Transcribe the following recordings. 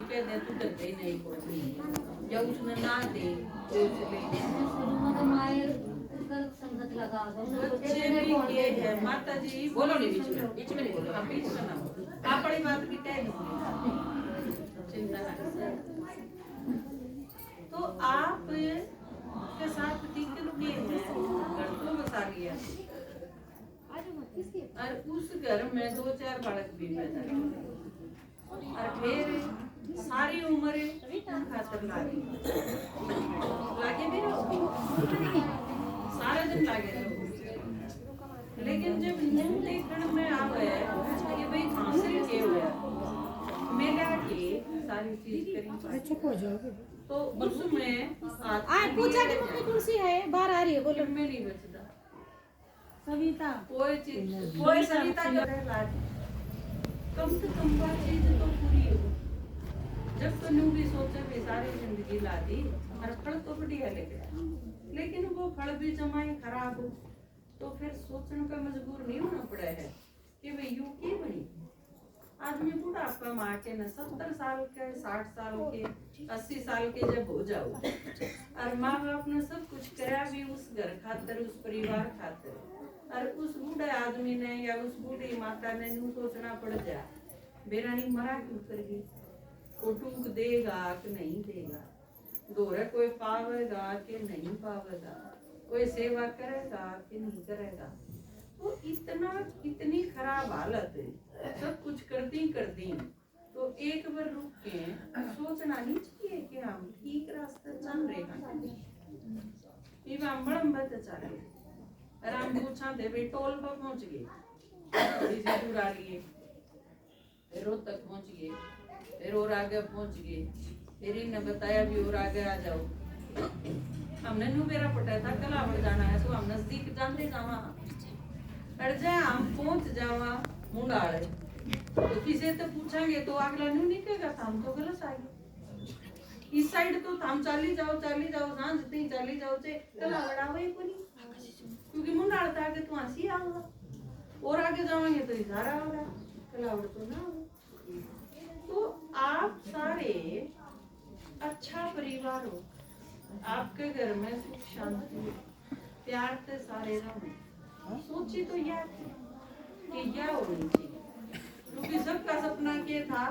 कह दे तू डर गई नहीं कोई या उसने ना दे तो चले संगत लगा दो बच्चे भी ये है माता जी बोलो नहीं बीच में नहीं बोलो बीच में ना बोलो आप बड़ी बात की कह दूंगी चिंता ना करो तो आप के साथ दिक्कत ये है घर तो बसा लिया और उस घर में 2-4 बालक भी पैदा और फिर सारी उम्र खातर लागे भी रहो सारे दिन लागे रहो लेकिन जब नींद देखने में आ गए कि भाई खांसी के हुआ मेला के सारी चीज करी चुप हो जाओगे तो उसमें पूजा की मम्मी कुर्सी है बाहर आ रही है बोलो में नहीं बचता सविता कोई चीज कोई सविता करे लाज कम से कम वो चीज तो पूरी हो जब तो न्यू भी सोचे भी सारी जिंदगी ला दी और फल तो बढ़िया लेकिन वो फल भी जमाए खराब हो तो फिर सोचने का मजबूर नहीं होना पड़ा है कि भाई यू की बनी आदमी बुढ़ापा माँ के न 70 साल के 60 साल के 80 साल के जब हो जाओ और माँ बाप ने सब कुछ करा भी उस घर खातर उस परिवार खातर और उस बूढ़े आदमी ने या उस बूढ़ी माता ने नू सोचना पड़ जा बेरानी मरा क्यों कर गई वो टूक देगा कि नहीं देगा दोहरा कोई पावेगा कि नहीं पावेगा कोई सेवा करेगा कि नहीं करेगा तो इतनी खराब हालत है सब कुछ करती तो एक बार रुक के सोचना नहीं चाहिए कि हम ठीक रास्ते चल रहे हैं चल रहे राम पूछा थे भाई टोल पर पहुंच गए दूर आ लिए फिर तक पहुंच गए फिर और आगे पहुंच गए फिर इन्हें बताया भी और आगे आ जाओ हमने नू मेरा पटा था कलावड़ जाना है सो हम नजदीक जानते जावा अड़ जाए हम पहुंच जावा मुंडाले तो किसी से पूछेंगे तो अगला नू नहीं कहेगा हम तो गलत आ गए इस साइड तो हम चाली जाओ सांझ तीन चाली जाओ से कलावड़ आवे को नहीं क्योंकि मुंडाल था कि तू हंसी आओगा और आगे जाओगे तो इशारा होगा कलावड़ तो ना हो तो आप सारे अच्छा परिवार हो आपके घर में सुख शांति प्यार से सारे रहो सोची तो यह कि यह होनी चाहिए क्योंकि सबका सपना क्या था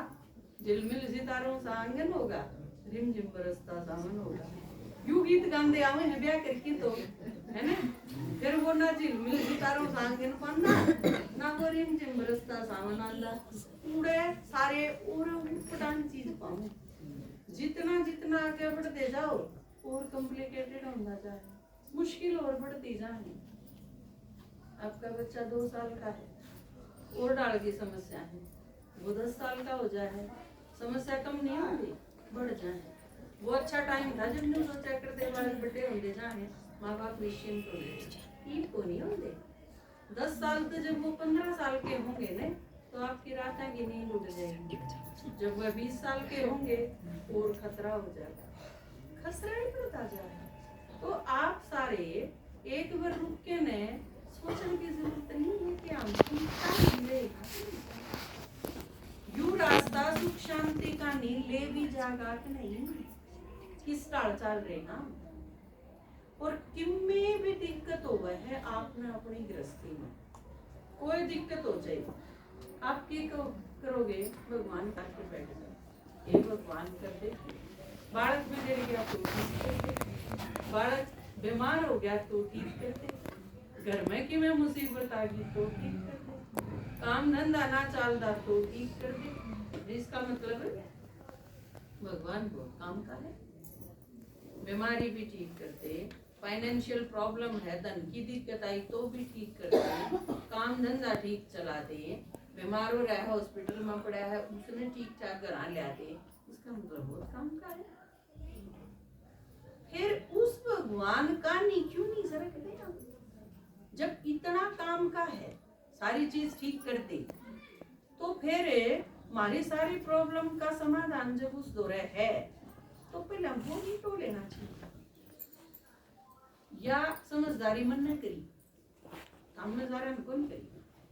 झिलमिल सितारों सा आंगन होगा रिमझिम बरसता सावन होगा यू गीत गाते आवे हैं ब्याह करके तो है ना फिर वो ना झिलमिल सितारों सा आंगन पन्ना ना वो रिमझिम बरसता सावन आंदा पूरे सारे और उटपटांग चीज पाओ जितना जितना आगे बढ़ते जाओ और कॉम्प्लिकेटेड होता जाए मुश्किल और बढ़ती जाए आपका बच्चा 2 साल का है और डाल की समस्या है वो 10 साल का हो जाए समस्या कम नहीं होगी बढ़ जाए वो अच्छा टाइम था जब न्यूज सोचा करते बाल बड़े होते जाए माँ बाप निश्चिंत हो गए को नहीं होते 10 साल तो जब वो 15 साल के होंगे ना तो आपकी रातें की नींद उड़ जाएगी जब वह 20 साल के होंगे और खतरा हो जाएगा खसरा ही पड़ता जाएगा तो आप सारे एक बार रुक के ने सोचने की जरूरत नहीं है कि हम यू रास्ता सुख शांति का नहीं ले भी जाएगा कि नहीं किस टाल चल रहे ना और किम में भी दिक्कत हो गए है आपने अपनी गृहस्थी में कोई दिक्कत हो जाए आप क्या करोगे भगवान करके बैठ जाओ ये भगवान कर दे बालक बिगड़ गया तो ठीक कर दे बालक बीमार हो गया तो ठीक कर दे घर में कि मैं मुसीबत आ गई तो ठीक कर दे काम धंधा ना चलता तो ठीक कर दे इसका मतलब है भगवान बहुत काम का है बीमारी भी ठीक करते फाइनेंशियल प्रॉब्लम है धन की दिक्कत आई तो भी ठीक करते काम धंधा ठीक चला दे बीमार हो रहा है हॉस्पिटल में पड़ा है उसने ठीक ठाक घर ला दे उसका मतलब बहुत काम का है फिर उस भगवान का नहीं क्यों नहीं सरकते हम जब इतना काम का है सारी चीज ठीक कर दे तो फिर हमारी सारी प्रॉब्लम का समाधान जब उस दौरे है तो पहले हमको ही तो लेना चाहिए या समझदारी मन न करी काम नजारा कौन करी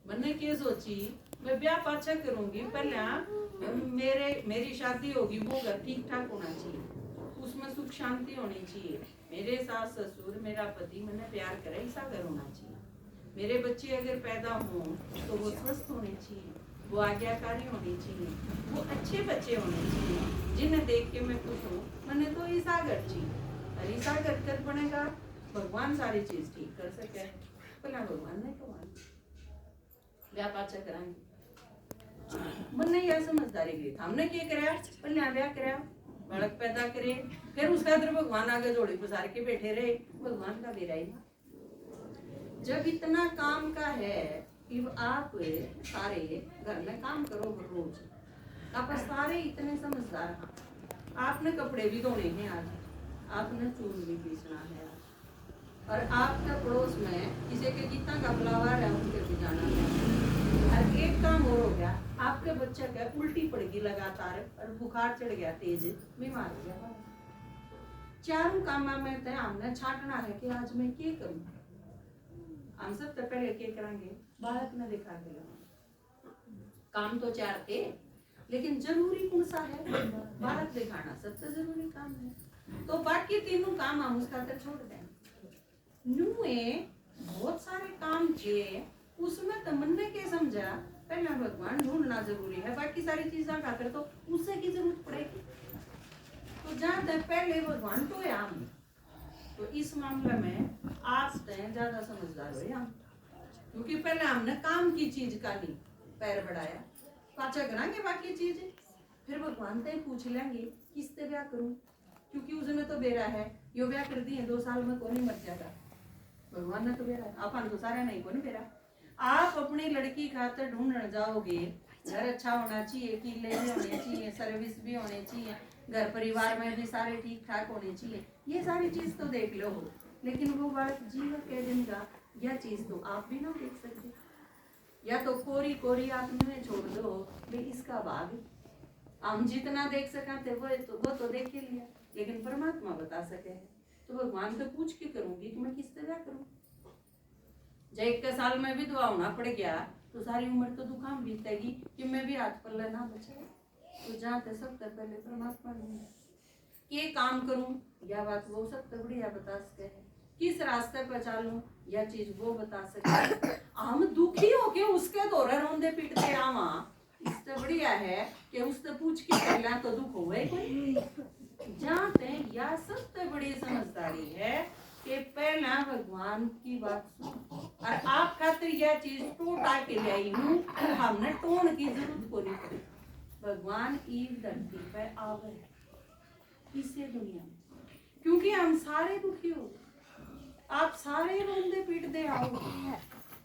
मैंने क्या सोची, मैं ब्याह पाछा करूंगी, पहले मेरी शादी होगी, वो घर ठीक ठाक होना चाहिए, उसमें सुख शांति होनी चाहिए, मेरे सास ससुर मेरा पति मैंने प्यार करे ऐसा घर होना चाहिए, मेरे बच्चे अगर पैदा हों तो वो स्वस्थ होने चाहिए, वो आज्ञाकारी होने चाहिए, वो अच्छे बच्चे होने चाहिए जिन्हें देख के मैं खुश हूँ। मैंने तो ईसा घर चाहिए, और ईसा घर कर बनेगा भगवान सारी चीज ठीक कर सके, भला भगवान ने तो ब्याह पाचा कराएंगे। मन ने यह समझदारी की हमने क्या कराया, पहले ब्याह कराया, बालक पैदा करे, फिर उसका अंदर भगवान आगे जोड़ी पसार के बैठे रहे, भगवान का बेरा ही। जब इतना काम का है कि आप सारे घर में काम करो रोज, आप सारे इतने समझदार, आपने कपड़े भी धोने हैं आज, आपने चूल भी पीसना है, और आपके पड़ोस में किसी के जितना का बुलावा है उनके भी जाना है। और एक काम और हो गया, आपके बच्चे का उल्टी पड़ गई लगातार और बुखार चढ़ गया तेज, बीमार हो गया, चारों काम में तो हमने छाटना है कि आज मैं क्या करूं। हम सब तो पहले क्या करेंगे, बालक ने दिखा के काम तो चार थे, लेकिन जरूरी कौन सा है, बालक दिखाना सबसे जरूरी काम है, तो बाकी तीनों काम हम उसका तो छोड़ दें। नुए बहुत सारे काम थे, उसमें तो मन ने क्या समझा, पहले भगवान ढूंढना जरूरी है, बाकी सारी चीजें खाकर तो उससे की जरूरत पड़ेगी, तो जहां तक पहले भगवान तो है हम, तो इस मामले में आप ज्यादा समझदार हो हम, क्योंकि पहले हमने काम की चीज का नहीं पैर बढ़ाया, पाचा कराएंगे बाकी चीज, फिर भगवान से पूछ लेंगे किससे ब्याह करूं, क्योंकि उसने तो बेरा है, यो ब्याह कर दिए 2 साल में कौन मर जाता, भगवान ने तो बेरा, अपन तो सारा नहीं कौन बेरा। आप अपनी लड़की खातर ढूंढने जाओगे, घर अच्छा होना चाहिए, किले भी होने चाहिए, सर्विस भी होने चाहिए, घर परिवार में भी सारे ठीक ठाक होने चाहिए, ये सारी चीज तो देख लो, लेकिन वो बात जीवन के दिन का यह चीज तो आप भी ना देख सकते, या तो कोरी कोरी आप में छोड़ दो, इसका भाग हम जितना देख सकते वो तो देख ही लिया, लेकिन परमात्मा बता सके, तो भगवान से पूछ के करूंगी कि मैं किससे ब्याह करूं। जब 21 साल में विधवा होना पड़ गया तो सारी उम्र तो दुखाम बीतेगी कि मैं भी हाथ पल्ले ना बचा, तो जाते सबसे पहले परमात्मा के काम करूं, यह बात वो सबसे बढ़िया बता सके, किस रास्ते पर चालूं यह चीज वो बता सके। हम दुखी होके उसके दौरे रोंदे पीटते आवा, इससे बढ़िया है कि उससे पूछ के पहला तो दुख होवे कोई, जानते यह सबसे बड़ी समझदारी है कि पहला भगवान की बात सुन, और आप खातिर यह चीज टोटा के ले आई हूँ, हमने टोन की जरूरत को नहीं पड़ी, भगवान इस धरती पे आवे इसे दुनिया में, क्योंकि हम सारे दुखी हो, आप सारे रोंदे पीटते आओ,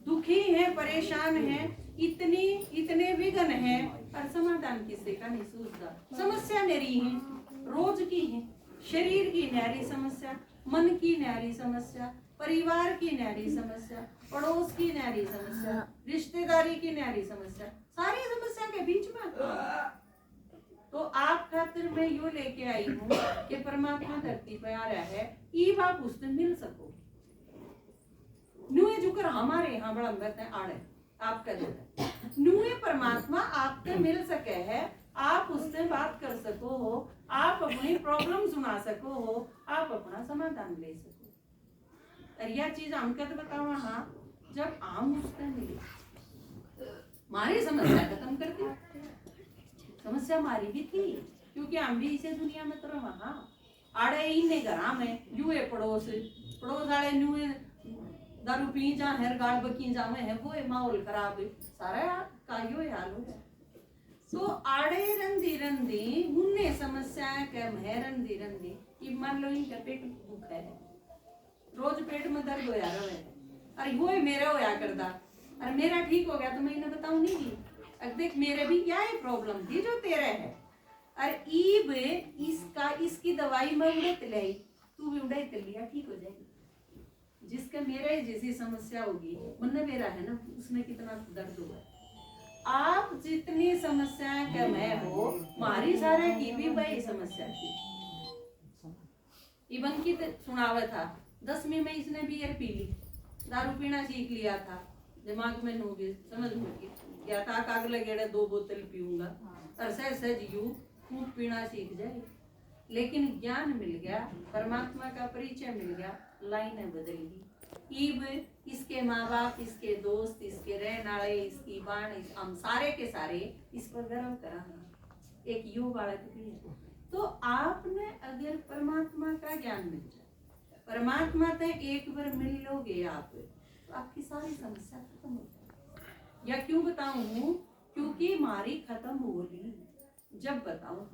दुखी हैं, परेशान हैं, इतने विघ्न हैं, और समाधान किसी का नहीं सूझता। समस्या मेरी है, रोज की है, शरीर की न्यारी समस्या, मन की न्यारी समस्या, परिवार की न्यारी समस्या, पड़ोस की न्यारी समस्या, रिश्तेदारी की न्यारी समस्या, सारी समस्या के बीच में तो आप खातिर मैं यो लेके आई हूँ कि परमात्मा धरती पे आ रहा है, ईब आप उससे मिल सको, नुए जुकर हमारे यहाँ बड़ा कहते हैं आड़े आपका देता है, नुए परमात्मा आपसे मिल सके है, आप उससे बात कर सको हो, आप अपनी प्रॉब्लम सुना सको हो, आप अपना समाधान ले सको, और यह चीज हम कद बतावा, हाँ जब हम उससे मिले हमारी समस्या खत्म कर दी, समस्या हमारी भी थी, क्योंकि हम भी इसे दुनिया में तो रहा, आड़े इन्हें घर में युए पड़ोस वाले नुए दारू पी जा हर गाड़ बकी जावे है, वो माहौल खराब है, सारा कायो हाल हो, तो आड़े रंदी रंदी मुन्ने समस्याएं कम है, रंदी रंदी कि मान लो इनका पेट भूखा है, रोज पेट में दर्द होया रहे, अरे वो मेरा होया करदा, अरे मेरा ठीक हो गया तो मैं इन्हें बताऊं नहीं, अब देख मेरे भी क्या है प्रॉब्लम थी जो तेरे है, अरे ईब इसकी दवाई मैं उड़े लाई, तू भी उड़े लिया ठीक हो जाएगी, जिसका मेरे जैसी समस्या होगी मन मेरा है ना, उसमें कितना दर्द हुआ, आप जितनी समस्याएं कम है हो, हमारी सारे की भी वही समस्या थी, इबन की सुनावा था 10वीं में इसने बियर पी ली, दारू पीना सीख लिया था, दिमाग में होगी, समझ होगी या ताक आग लगेड़ा 2 बोतल पीऊंगा और सहज यूं खूब पीना सीख जाए। लेकिन ज्ञान मिल गया, परमात्मा का परिचय मिल गया, लाइनें बदल गई। ईब इसके माँ बाप, इसके दोस्त, इसके रहने वाले, इसकी बाण, हम सारे के सारे इस पर गर्व करा। एक यू बालक भी है। तो आपने अगर परमात्मा का ज्ञान मिल जाए, परमात्मा से एक बार मिल लोगे आप, तो आपकी सारी समस्या खत्म हो जाएगी। या क्यों बताऊं? क्योंकि हमारी खत्म हो रही जब बताऊं,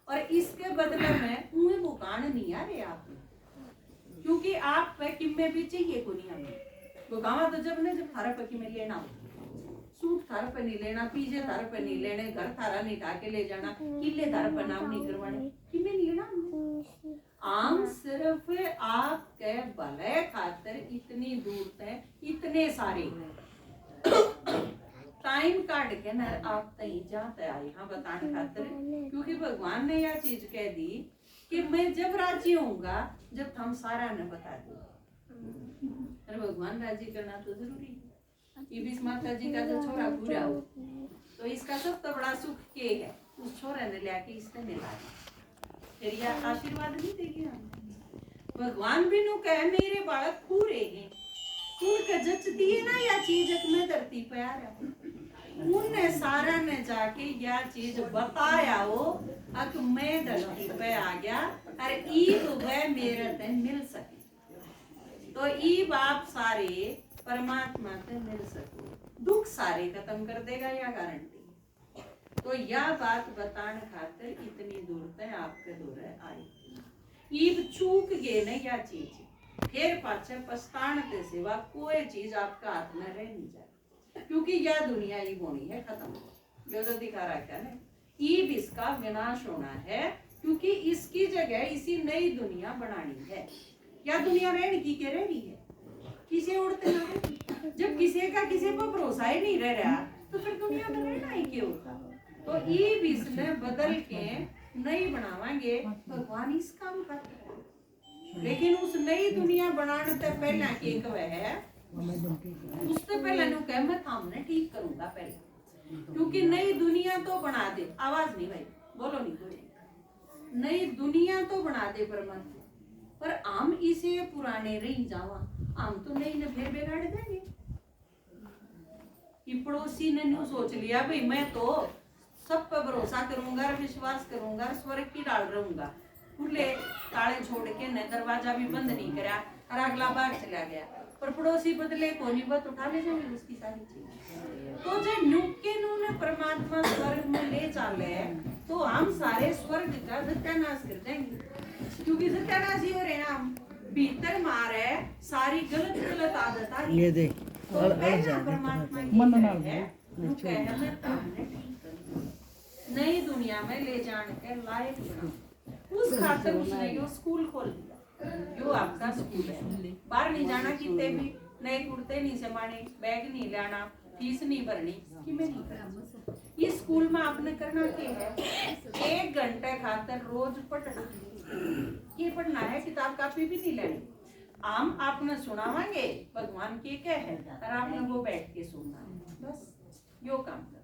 और इसके बदले में उन्हें भुकान नहीं आ रहे आप, क्योंकि आप पे किम्मे भी चाहिए को नहीं हमें भुकावा तो जब ने जब थारा पकी में लेना, सूट थारा पे नहीं लेना, पीजे थारा पे नहीं लेने, घर थारा नहीं ढा के ले जाना, किले थारा पे नाम नहीं करवाने, किम्मे नहीं लेना हमने। आम सिर्फ आपके भले खातिर इतनी दूर तक इतने सारे टाइम काट के न आप तई जाते आए हाँ बताने खातिर, क्योंकि भगवान ने यह चीज कह दी कि मैं जब राजी होऊंगा जब हम सारा न बता दो। अरे भगवान राजी करना तो जरूरी है। ये भी माता जी का जो छोरा पूरा हो तो इसका सबसे बड़ा सुख के है, उस छोरे ने लेके इसने मिला, फिर यह आशीर्वाद नहीं देगी हम। भगवान भी नु कह मेरे बालक पूरे हैं, उनके जच दिए ना या चीज में धरती पे आ रहा, उनने सारा ने जाके यह चीज बताया हो, अक मैं धरती पे आ गया और ईब वह मेरे ते मिल सके, तो ईब आप सारे परमात्मा से मिल सको, दुख सारे खत्म कर देगा यह गारंटी। तो यह बात बताने खातिर इतनी दूर तक आपके दूर आई। ईब चूक गए न यह चीज, फिर पाछे पछताने के सिवा कोई चीज आपका हाथ में रह नहीं जाए, क्योंकि यह दुनिया ही होनी है खत्म, जो तो दिखा रहा है ना। ईब इसका विनाश होना है, क्योंकि इसकी जगह इसी नई दुनिया बनानी है। क्या दुनिया रहने की के रह रही है, किसी उड़ते ना, जब किसी का किसी पर भरोसा ही नहीं रह रहा तो फिर दुनिया में रहना ही क्यों होता। तो ईब इसमें बदल के नई बनावांगे, भगवान इस काम करते हैं। लेकिन उस नई दुनिया बनाने से पहले एक वह है, उससे पहले नु कह मैं हमने ठीक करूंगा पहले, क्योंकि नई दुनिया तो बना दे, आवाज नहीं भाई बोलो नहीं कोई, नई दुनिया तो बना दे परमात्मा, पर हम इसे पुराने रही जावा, हम तो नई ने फिर बिगाड़ देंगे। कि पड़ोसी ने न्यू सोच लिया भाई मैं तो सब पर भरोसा करूंगा, विश्वास करूंगा, स्वर्ग की डाल रहूंगा, खुले ताले छोड़ के न दरवाजा भी बंद नहीं करा और अगला बाहर चला गया, पर पड़ोसी बदले को नहीं बत उठा ले जाएंगे उसकी सारी चीज। तो जब नुके ने परमात्मा स्वर्ग में ले चले तो हम सारे स्वर्ग का सत्यानाश कर देंगे, क्योंकि सत्यानाश ही हो रहे हैं हम, भीतर मारे सारी गलत गलत आदत आ रही है। तो परमात्मा नई दुनिया में ले जाने के लायक बना, उस खातिर उसने यो स्कूल खोल दिया, जो आपका स्कूल है। बाहर नहीं जाना, कितने भी नए कुर्ते नहीं समाने, बैग नहीं लाना, फीस नहीं भरनी, कि मैं नहीं करना। इस स्कूल में आपने करना क्या है, 1 घंटे खातिर रोज पढ़ना, ये पढ़ना है, किताब कापी भी नहीं लेनी। हम आपने सुनावांगे भगवान के क्या है और आपने वो बैठ के सुनना है, बस यो काम कर।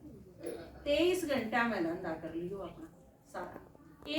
23 घंटा में धंधा कर लियो अपना सारा।